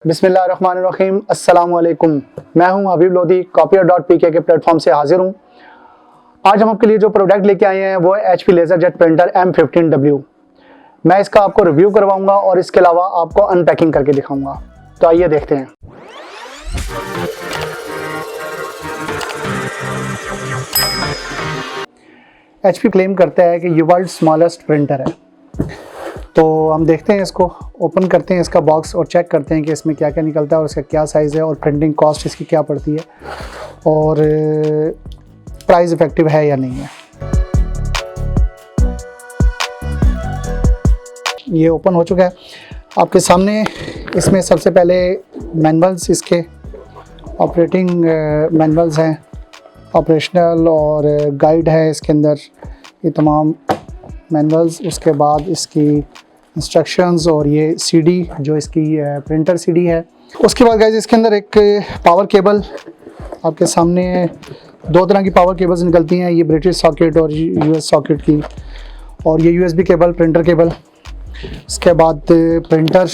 बिस्मिल्लाहिर्रहमानिर्रहीम अस्सलाम वालेकुम। मैं हूं हबीब लोधी कॉपियर.pk के प्लेटफॉर्म से हाजिर हूं। आज हम आपके लिए जो प्रोडक्ट लेके आए हैं वो है HP लेज़रजेट प्रिंटर M15W। मैं इसका आपको रिव्यू करवाऊंगा और इसके अलावा आपको अनपैकिंग करके दिखाऊंगा। तो आइए देखते हैं। HP क्लेम करता है कि ये वर्ल्ड स्मॉलेस्ट प्रिंटर है। तो हम देखते हैं, इसको ओपन करते हैं इसका बॉक्स और चेक करते हैं कि इसमें क्या क्या निकलता है और इसका क्या साइज़ है और प्रिंटिंग कॉस्ट इसकी क्या पड़ती है और प्राइस इफ़ेक्टिव है या नहीं है। ये ओपन हो चुका है आपके सामने। इसमें सबसे पहले मैनुअल्स, इसके ऑपरेटिंग मैनुअल्स हैं, ऑपरेशनल और गाइड है इसके अंदर, ये तमाम मैनुअल्स। उसके बाद इसकी इंस्ट्रक्शंस और ये CD जो इसकी प्रिंटर CD है। उसके बाद गाइस इसके अंदर एक पावर केबल आपके सामने, दो तरह की पावर केबल्स निकलती हैं, ये ब्रिटिश सॉकेट और US सॉकेट की, और ये USB केबल, प्रिंटर केबल। उसके बाद प्रिंटर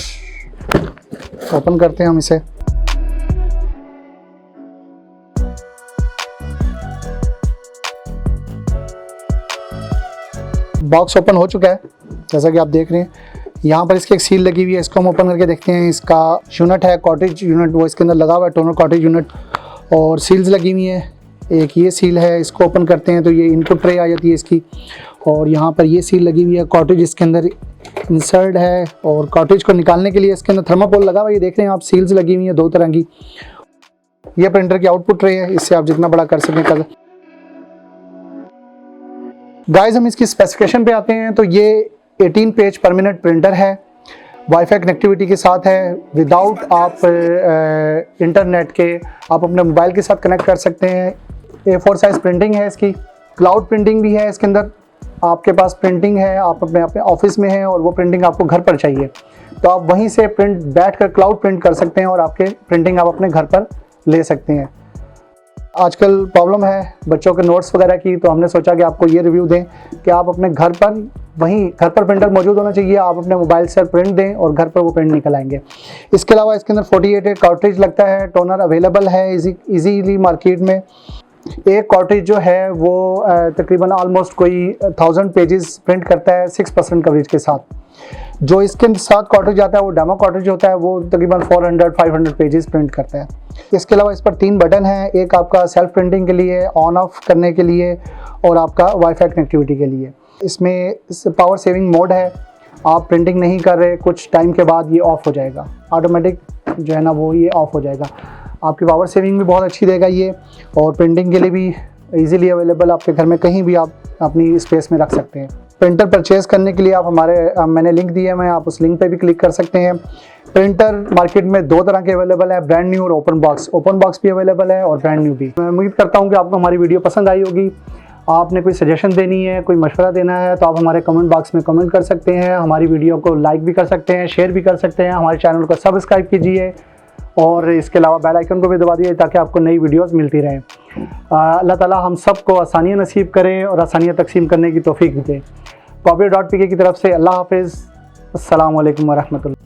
ओपन करते हैं हम इसे। बॉक्स ओपन हो चुका है जैसा कि आप देख रहे हैं। यहाँ पर इसकी एक सील लगी हुई है, इसको हम ओपन करके देखते हैं। इसका यूनिट है कॉटेज यूनिट, वो इसके अंदर लगा हुआ है, टोनर कॉटेज यूनिट, और सील्स लगी हुई हैं। एक ये सील है, इसको ओपन करते हैं तो ये इनपुट ट्रे आ जाती है इसकी, और यहाँ पर ये सील लगी हुई है, कॉटेज इसके अंदर इंसर्ट है, और कॉटेज को निकालने के लिए इसके अंदर थर्माकोल लगा हुआ है। ये देख रहे हैं आप, सील्स लगी हुई है दो तरह की। ये प्रिंटर की आउटपुट ट्रे है, इससे आप जितना बड़ा कर सकें कर। गाइस हम इसकी स्पेसिफिकेशन पे आते हैं तो ये 18 पेज पर मिनट प्रिंटर है, वाईफाई कनेक्टिविटी के साथ है, विदाउट आप इंटरनेट के आप अपने मोबाइल के साथ कनेक्ट कर सकते हैं। A4 साइज प्रिंटिंग है इसकी, क्लाउड प्रिंटिंग भी है इसके अंदर। आपके पास प्रिंटिंग है, आप अपने ऑफिस में हैं और वो प्रिंटिंग आपको घर पर चाहिए तो आप वहीं से प्रिंट बैठ कर क्लाउड प्रिंट कर सकते हैं और आपके प्रिंटिंग आप अपने घर पर ले सकते हैं। आजकल प्रॉब्लम है बच्चों के नोट्स वगैरह की, तो हमने सोचा कि आपको ये रिव्यू दें कि आप अपने घर पर, वहीं घर पर प्रिंटर मौजूद होना चाहिए, आप अपने मोबाइल से प्रिंट दें और घर पर वो प्रिंट निकल आएंगे। इसके अलावा इसके अंदर 48 कार्ट्रिज लगता है, टोनर अवेलेबल है इजीली मार्केट में। एक कार्ट्रिज जो है वो तकरीबन ऑलमोस्ट कोई 1000 पेजेस प्रिंट करता है 6% कवरेज के साथ। जो इसके साथ कार्ट्रिज आता है वो डेमो कार्ट्रिज होता है, वो तकरीबन 400-500 पेजेस प्रिंट करता है। इसके अलावा इस पर 3 बटन हैं, एक आपका सेल्फ प्रिंटिंग के लिए, ऑन ऑफ करने के लिए, और आपका वाईफाई कनेक्टिविटी के लिए। इसमें पावर सेविंग मोड है, आप प्रिंटिंग नहीं कर रहे, कुछ टाइम के बाद ये ऑफ हो जाएगा, ऑटोमेटिक जो है ना वो ये ऑफ हो जाएगा। आपकी पावर सेविंग भी बहुत अच्छी देगा ये, और प्रिंटिंग के लिए भी इजीली अवेलेबल, आपके घर में कहीं भी आप अपनी स्पेस में रख सकते हैं। प्रिंटर परचेज़ करने के लिए आप मैंने लिंक दिया है, आप उस लिंक पे भी क्लिक कर सकते हैं। प्रिंटर मार्केट में 2 तरह के अवेलेबल है, ब्रांड न्यू और ओपन बॉक्स भी अवेलेबल है और ब्रांड न्यू भी। मैं उम्मीद करता हूँ कि आपको हमारी वीडियो पसंद आई होगी। आपने कोई सजेशन देनी है, कोई मशवरा देना है तो आप हमारे कमेंट बॉक्स में कमेंट कर सकते हैं। हमारी वीडियो को लाइक भी कर सकते हैं, शेयर भी कर सकते हैं। हमारे चैनल को सब्सक्राइब कीजिए और इसके अलावा बेल आइकन को भी दबा दीजिए ताकि आपको नई वीडियोस मिलती रहें। अल्लाह ताला हम सबको आसानियाँ नसीब करें और आसानियाँ तकसीम करने की तौफीक दे। कॉपियर.pk की तरफ से अल्लाह हाफिज़, अस्सलाम वालेकुम व रहमतुल्लाह।